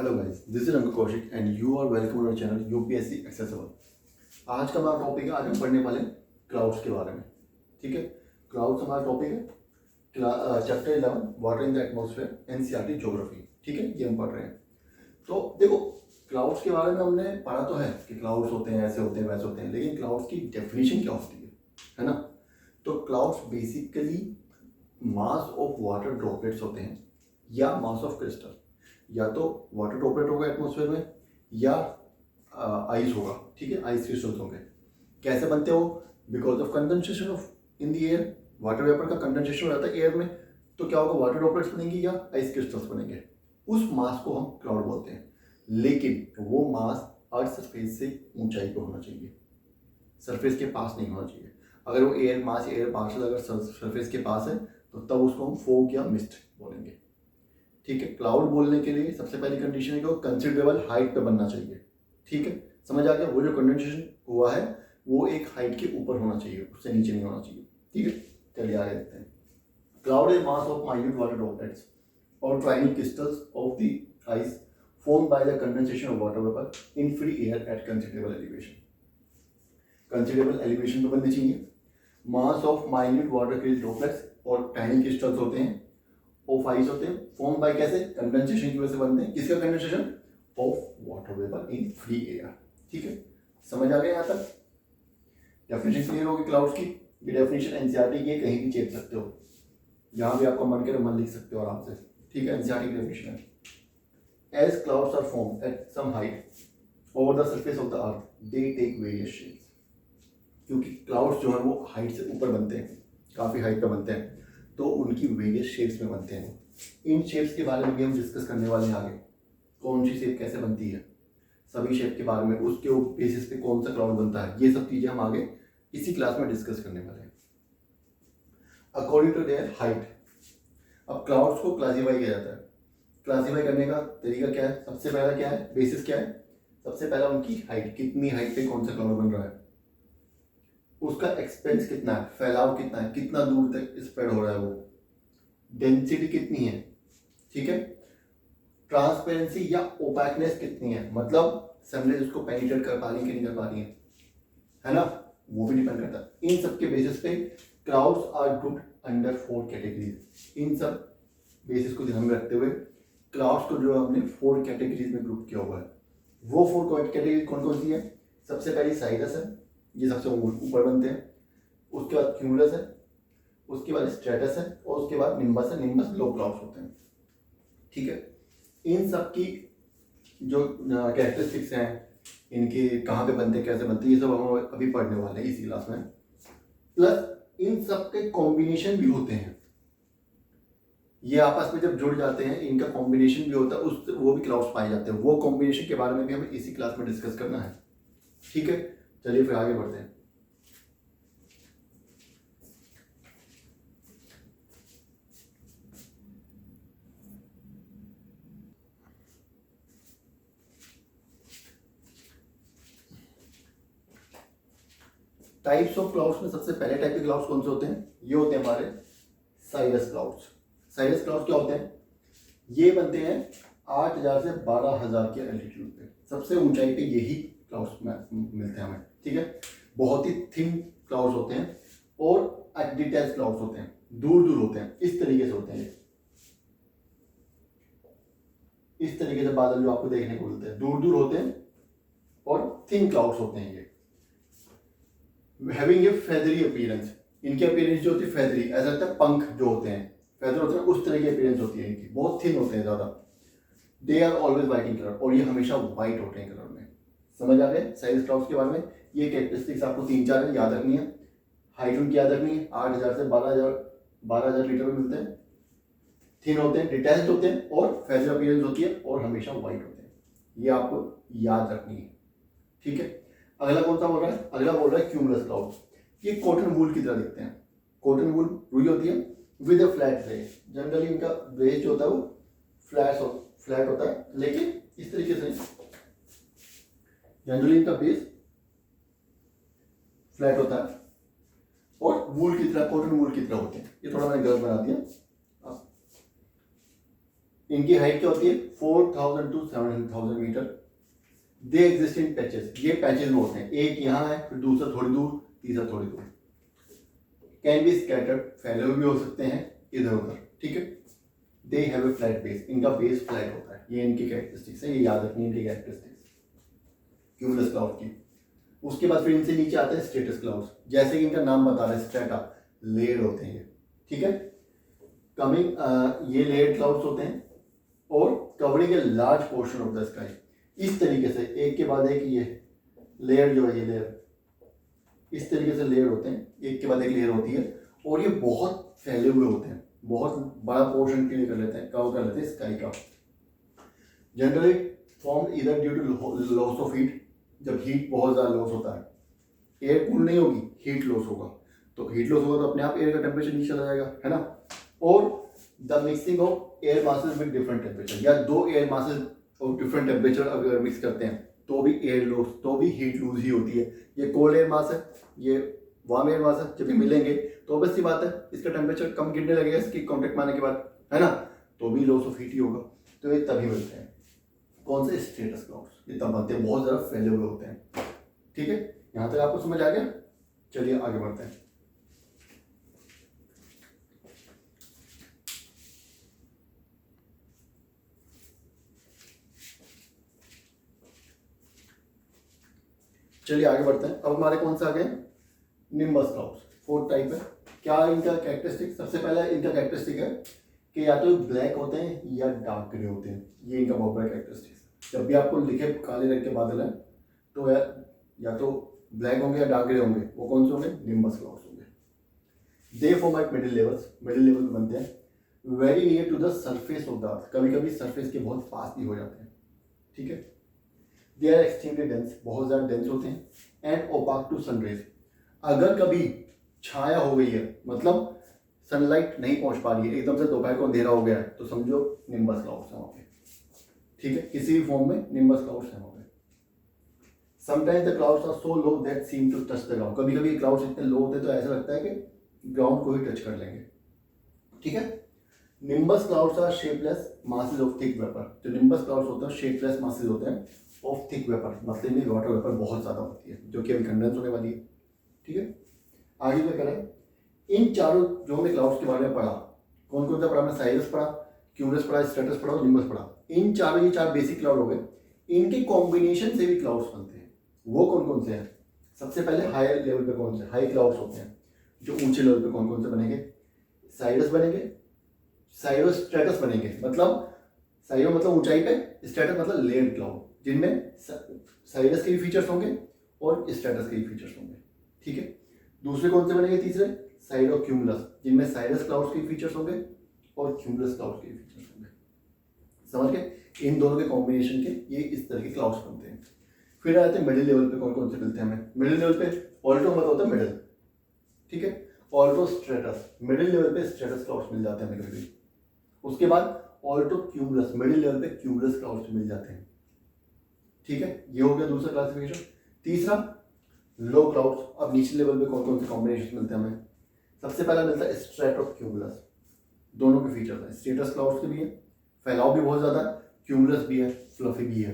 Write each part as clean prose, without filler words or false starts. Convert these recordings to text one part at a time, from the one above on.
Hello guys, this is Ankur Kaushik and you are welcome on our channel UPSC accessible. आज का हमारा topic है, आज हम पढ़ने वाले क्लाउड्स के बारे में। ठीक है, क्लाउड्स हमारा टॉपिक है chapter 11 water in the atmosphere NCERT geography. ठीक है, ये हम पढ़ रहे हैं। तो देखो, क्लाउड्स के बारे में हमने पढ़ा तो है कि क्लाउड्स होते हैं, ऐसे होते हैं, वैसे होते हैं, लेकिन क्लाउड्स की डेफिनेशन क्या होती है ना। तो clouds basically mass of water droplets होते हैं या मास ऑफ क्रिस्टल। या तो वाटर ड्रॉपलेट होगा एटमॉस्फेयर में या आइस होगा। ठीक है, आइस क्रिस्टल्स होंगे। कैसे बनते हो? Because of condensation of in the air. Water vapour का कंडेंसेशन हो जाता है एयर में, तो क्या होगा? वाटर ड्रॉपलेट्स बनेंगे या आइस क्रिस्टल्स बनेंगे। उस मास को हम क्लाउड बोलते हैं, लेकिन वो मास अर्थ सरफेस से ऊंचाई पर होना चाहिए, सरफेस के पास नहीं होना चाहिए। अगर वो एयर मास एयर पार्टिकल अगर सरफेस के पास है तो तब उसको हम फोग या मिस्ट बोलेंगे। ठीक है, क्लाउड बोलने के लिए सबसे पहली कंडीशन है कि वो कंसिडरेबल हाइट पे बनना चाहिए। ठीक है, समझ आ गया? वो जो कंडेंसेशन हुआ है वो एक हाइट के ऊपर होना चाहिए, उससे नीचे नहीं होना चाहिए। ठीक है, चलिए आगे देखते हैं। Cloud is mass of minute water droplets और tiny crystals of the ice formed by the condensation of water vapor in free air at considerable elevation. Considerable elevation पे बननी चाहिए। मास ऑफ माइन्यूट वाटर ड्रॉपलेट्स और tiny crystals होते हैं, of ice होते हैं, form by कैसे? कंडेंसेशन की वजह से बनते हैं। किसका condensation? Of water vapour in free air. ठीक है, समझ आ गया यहाँ तक? डेफिनेशन क्लियर होगी क्लाउड्स की। ये डेफिनेशन एनसीईआरटी की कहीं भी चेक सकते हो, जहां भी आपका मन करे मन लिख सकते हो आराम से। ठीक है, एनसीईआरटी की डेफिनेशन है। As clouds are formed at some height over the surface of the earth, they take various shapes. क्योंकि क्लाउड्स जो है वो हाइट से ऊपर बनते हैं, काफ़ी हाइट पे बनते हैं, तो उनकी वेरियस शेप्स में बनते हैं। इन शेप्स के बारे में भी हम डिस्कस करने वाले हैं आगे। कौन सी शेप कैसे बनती है, सभी शेप के बारे में, उसके बेसिस पे कौन सा क्लाउड बनता है, ये सब चीज़ें हम आगे इसी क्लास में डिस्कस करने वाले हैं। अकॉर्डिंग टू देयर हाइट, अब क्लाउड्स को क्लासीफाई किया जाता है। क्लासीफाई करने का तरीका क्या है? सबसे पहला क्या है, बेसिस क्या है? सबसे पहला उनकी हाइट, कितनी हाइट पे कौन सा क्लाउड बन रहा है, उसका एक्सपेंस कितना है, फैलाव कितना है, कितना दूर तक स्प्रेड हो रहा है वो, डेंसिटी कितनी है। ठीक है, ट्रांसपेरेंसी या ओपैकनेस कितनी है, मतलब सनलाइट उसको पेनिट्रेट कर पा रही है कि नहीं कर पा रही है ना, वो भी डिपेंड करता है। इन सब के बेसिस पे clouds are grouped under 4 categories. इन सब बेसिस को ध्यान में रखते हुए क्लाउड्स को जो हमने 4 कैटेगरीज में ग्रुप किया हुआ है। वो 4 कैटेगरी कौन कौन सी है? सबसे पहली साइरस है, ये सबसे ऊपर बनते हैं। उसके बाद क्यूमुलस है, उसके बाद स्ट्रेटस है, और उसके बाद निम्बस है। निम्बस लो क्लाउड्स होते हैं। ठीक है, इन सब की जो कैरेक्टरिस्टिक्स हैं, इनके कहाँ पे बनते हैं, कैसे बनते हैं, ये सब हम अभी पढ़ने वाले हैं इसी क्लास में। प्लस इन सब के कॉम्बिनेशन भी होते हैं, ये आपस में जब जुड़ जाते हैं इनका कॉम्बिनेशन भी होता है, उस वो भी क्लाउड्स पाए जाते हैं। वो कॉम्बिनेशन के बारे में भी हमें इसी क्लास में डिस्कस करना है। ठीक है, चलिए फिर आगे बढ़ते हैं। टाइप्स ऑफ क्लाउड्स में सबसे पहले टाइप के क्लाउड्स कौन से होते हैं? ये होते हैं हमारे साइरस क्लाउड्स। साइरस क्लाउड्स क्या होते हैं? ये बनते हैं 8000 से 12000 के एल्टीट्यूड पे, सबसे ऊंचाई पे यही क्लाउड्स मिलते हैं हमें। ठीक है, बहुत ही थिन क्लाउड्स होते हैं और डिटेल्स क्लाउड्स होते हैं, दूर दूर होते हैं, इस तरीके से होते हैं। इस तरीके से बादल जो आपको देखने को मिलते हैं दूर दूर होते हैं और थिन क्लाउड्स होते हैं। ये हैविंग ए फेदरी अपीयरेंस, इनकी अपीयरेंस जो होती है फेदरी, ऐसा लगता है पंख जो होते हैं, फेदर होते हैं, उस तरह की अपीयरेंस होती है इनकी, बहुत थिन होते हैं ज़्यादा। They are always white in colour, और ये हमेशा वाइट होते हैं कलर में। समझ आ गए साइरस क्लाउड्स के बारे में? ये कैरेक्टरिस्टिक्स आपको 3-4 याद रखनी है। हाइट उनकी याद रखनी है, 8000 से 12000 लीटर में मिलते हैं, थिन होते हैं, डिटैच्ड होते हैं, और फेदर अपीयरेंस होती है, और हमेशा वाइट होते हैं। ये आपको याद रखनी है। ठीक है, अगला कौन सा बोल रहा है? अगला बोल रहा है क्यूमुलस क्लाउड्स। ये कॉटन वूल की तरह दिखते हैं। कॉटन वूल रुई होती है with a flat base. Generally इनका बेस जो होता है वो फ्लैट होता है, लेकिन इस तरीके से जनरली इनका बेस फ्लैट होता है और वूल की तरह, कॉटन वूल की तरह होते हैं। ये थोड़ा मैंने गलत बना दिया। इनकी हाइट क्या होती है 4000 to 7000 मीटर। दे एग्जिस्ट इन पैचेस, ये पैचेस में होते हैं, एक यहाँ है फिर दूसरा थोड़ी दूर, तीसरा थोड़ी दूर। कैन बी स्कैटर्ड, फैले हुए भी हो सकते हैं इधर उधर, ठीक है। They have a flat base, इनका बेस फ्लैट होता है, ये इनकी कैरेक्टरिस्टिक्स है, ये याद रखनी इनकी कैरेक्टरिस्टिक्स क्यूमुलस क्लाउड की। उसके बाद फिर इनसे नीचे आते हैं स्ट्रेटस क्लाउड्स, जैसे कि इनका नाम बता रहे हैं स्ट्रेटा, लेयर्ड होते हैं ये, ठीक है। कमिंग ये लेयर्ड क्लाउड्स होते हैं और covering a large portion of the sky, इस तरीके से एक के बाद एक ये लेयर जो है, ये लेयर इस तरीके से लेयर होते हैं, एक के बाद एक लेयर होती है और ये बहुत फैले हुए होते हैं, बहुत बड़ा पोर्शन क्लियर कर लेते हैं, कवर कर लेते हैं स्काई का। जनरली फॉर्म इधर due to loss of heat, जब हीट बहुत ज़्यादा लॉस होता है, एयर कूल नहीं होगी, हीट लॉस होगा, तो हीट लॉस होगा तो अपने आप एयर का टेम्परेचर नीचे चला जाएगा, है ना। और the mixing of air masses with different temperature, या दो एयर मासेस और डिफरेंट टेम्परेचर अगर मिक्स करते हैं तो भी एयर लॉस, तो भी हीट लूज ही होती है। ये कोल्ड एयर मास है, ये वार्म एयर मास है, जब भी मिलेंगे तो बस सी बात है इसका टेम्परेचर कम गिरने लगेगा इसकी कांटेक्ट में आने के बाद, है ना, तो भी लॉस ऑफ हीट ही होगा। तो ये तभी मिलते हैं, कौन से स्ट्रेटस क्लाउड्स, ये तब बनते हैं, बहुत ज़्यादा फैले हुए होते हैं, ठीक है। यहाँ तक आपको समझ आ गया, चलिए आगे बढ़ते हैं। चलिए आगे बढ़ते हैं। अब हमारे कौन से आ गए, निम्बस क्लाउड्स, 4 टाइप है। क्या इनका कैरेक्टरिस्टिक, सबसे पहला इनका कैरेक्टरिस्टिक है कि या तो ब्लैक होते हैं या डार्क ग्रे होते हैं, ये इनका बहुत बड़ा कैरेक्टरिस्टिक है। जब भी आपको लिखे काले रंग के बादल हैं तो या तो ब्लैक होंगे या डार्क ग्रे होंगे, वो कौन से होंगे, निम्बस क्लाउड्स होंगे। They form at middle levels, middle level में बनते हैं, very near to the surface of the earth, कभी कभी सरफेस के बहुत पास भी हो जाते हैं, ठीक है। दे आर एक्सट्रीमली डेंस, बहुत ज़्यादा डेंस होते हैं, एंड ओपाक टू सनरेज, अगर कभी छाया हो गई है, मतलब सनलाइट नहीं पहुंच पा रही है, एकदम से दोपहर को अंधेरा हो गया है, तो समझो निम्बस क्लाउड्स है वहाँ पे, ठीक है, किसी भी फॉर्म में निम्बस क्लाउड्स हैं वहाँ पे। Sometimes the clouds are so low that seem to touch the ground, कभी कभी क्लाउड्स इतने लो होते हैं तो ऐसा लगता है कि ग्राउंड को ही टच कर लेंगे, ठीक है। Nimbus clouds are shapeless masses of thick vapour, जो निम्बस क्लाउड्स होते हैं शेपलेस मासेस होते हैं ऑफ थिक वेपर, मतलब में वाटर वेपर बहुत ज़्यादा होती है जो कि अभी कंडेंस होने वाली है, ठीक है। आगे क्या करें, इन चारों जो हमने क्लाउड्स के बारे में पढ़ा, कौन कौन सा पढ़ा, हमने साइरस पढ़ा, क्यूमुलस पढ़ा, स्ट्रेटस पढ़ा और निम्बस पढ़ा। इन चारों, ये 4 बेसिक क्लाउड हो गए, इनके कॉम्बिनेशन से भी क्लाउड्स बनते हैं। वो कौन कौन से हैं, सबसे पहले हायर लेवल पे कौन से हाई क्लाउड्स होते हैं, जो ऊंचे लेवल पे कौन कौन से बनेंगे, साइरस बनेंगे, साइरो स्ट्रेटस बनेंगे, मतलब साइरो मतलब ऊंचाई पे, स्ट्रेटस मतलब लेयर्ड क्लाउड, जिनमें साइरस के भी फीचर्स होंगे और स्ट्रेटस के भी फीचर्स होंगे, ठीक है। दूसरे कौन से बनेंगे, तीसरे साइरो क्यूमुलस, जिनमें साइरस क्लाउड्स के फीचर्स होंगे और क्यूमुलस क्लाउड्स के फीचर्स होंगे, समझ गए। इन दोनों के कॉम्बिनेशन के ये इस तरह के क्लाउड्स बनते हैं। फिर आते हैं मिडिल लेवल पे, कौन कौन से मिलते हैं हमें। मिडिल लेवल पे ऑल्टो मतलब होता है मिडिल, ठीक है, ऑल्टो स्ट्रेटस, मिडिल लेवल पे स्ट्रेटस क्लाउड्स मिल जाते हैं हमें कभी। उसके बाद ऑल्टो क्यूमुलस, मिडिल लेवल पे क्यूमुलस क्लाउड्स मिल जाते हैं, ठीक है। ये हो गया दूसरा क्लासिफिकेशन। तीसरा लो क्लाउड्स, अब नीचे लेवल पे कौन कौन से कॉम्बिनेशन मिलते हैं हमें। सबसे पहला मिलता है स्ट्रेटो क्यूमुलस, दोनों के फीचर्स हैं, स्ट्रेटस क्लाउड्स के भी है, फैलाव भी बहुत ज़्यादा, क्यूमुलस भी है, फ्लफी भी है,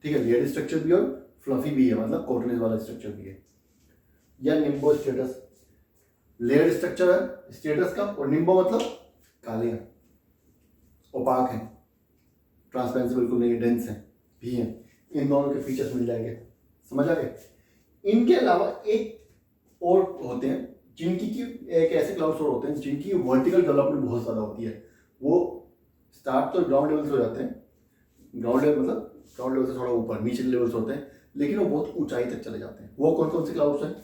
ठीक है, लेयर्ड स्ट्रक्चर भी और फ्लफी भी है, मतलब कॉटनेस वाला स्ट्रक्चर भी है। या निम्बो स्ट्रेटस, लेयर्ड स्ट्रक्चर है स्ट्रेटस का, और निम्बो मतलब काले हैं, ओपाक हैं, ट्रांसपेरेंसी बिल्कुल नहीं है, डेंस हैं भी हैं। इन दोनों के फीचर्स मिल जाएंगे, समझ आ गए। इनके अलावा एक और होते हैं जिनकी की एक ऐसे क्लाउड्स और होते हैं जिनकी वर्टिकल डेवलपमेंट बहुत ज़्यादा होती है। वो स्टार्ट तो ग्राउंड लेवल से हो जाते हैं, ग्राउंड लेवल मतलब ग्राउंड लेवल से थोड़ा ऊपर नीचे लेवल से होते हैं, लेकिन वो बहुत ऊंचाई तक चले जाते हैं। वो कौन कौन से क्लाउड्स हैं,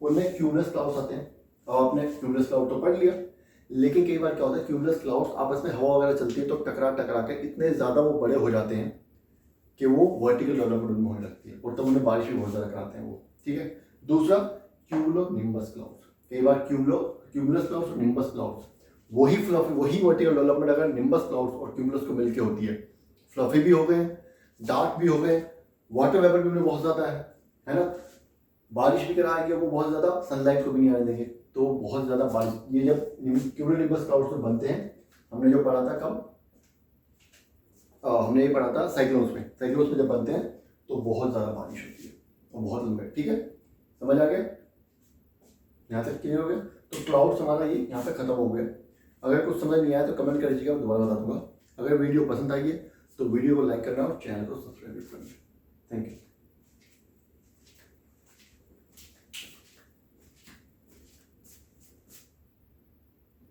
उनमें क्यूमुलस क्लाउड्स आते हैं। अब आपने क्यूमुलस क्लाउड तो पढ़ लिया, लेकिन कई बार क्या होता है क्यूमुलस क्लाउड्स आपस में हवा वगैरह चलती है तो टकरा टकरा के इतने ज़्यादा वो बड़े हो जाते हैं कि वो वर्टिकल डेवलपमेंट उनमें होने लगती है, और तब उन्हें बारिश भी बहुत ज़्यादा कराते हैं वो, ठीक है। दूसरा क्यूमुलो निम्बस क्लाउड्स, कई बार क्यूमुलस क्लाउड्स और निम्बस क्लाउड्स वही फ्लफी, वही वर्टिकल डेवलपमेंट अगर निम्बस क्लाउड्स और क्यूमुलस को मिलकर होती है, फ्लफी भी हो गए, डार्क भी हो गए, वाटर वेपर भी उनमें बहुत ज़्यादा है ना, बारिश भी कराएंगे, वो बहुत ज़्यादा सनलाइट को भी नहीं आने देंगे, तो बहुत ज़्यादा बारिश। ये जब क्यूमुलो निम्बस क्लाउड्स में बनते हैं, हमने जो पढ़ा था कब, हमने ये पढ़ा था साइक्लोन्स में। साइक्लोन्स में जब बनते हैं तो बहुत ज़्यादा बारिश होती है और बहुत लंबे, ठीक है, समझ आ गया, यहाँ तक क्लियर हो गया। तो क्लाउड्स हमारा ये यहाँ पे खत्म हो गया। अगर कुछ समझ नहीं आया तो कमेंट कर दीजिएगा, मैं दोबारा बता दूंगा। अगर वीडियो पसंद आई है तो वीडियो को लाइक करना और चैनल को सब्सक्राइब करना। Thank you.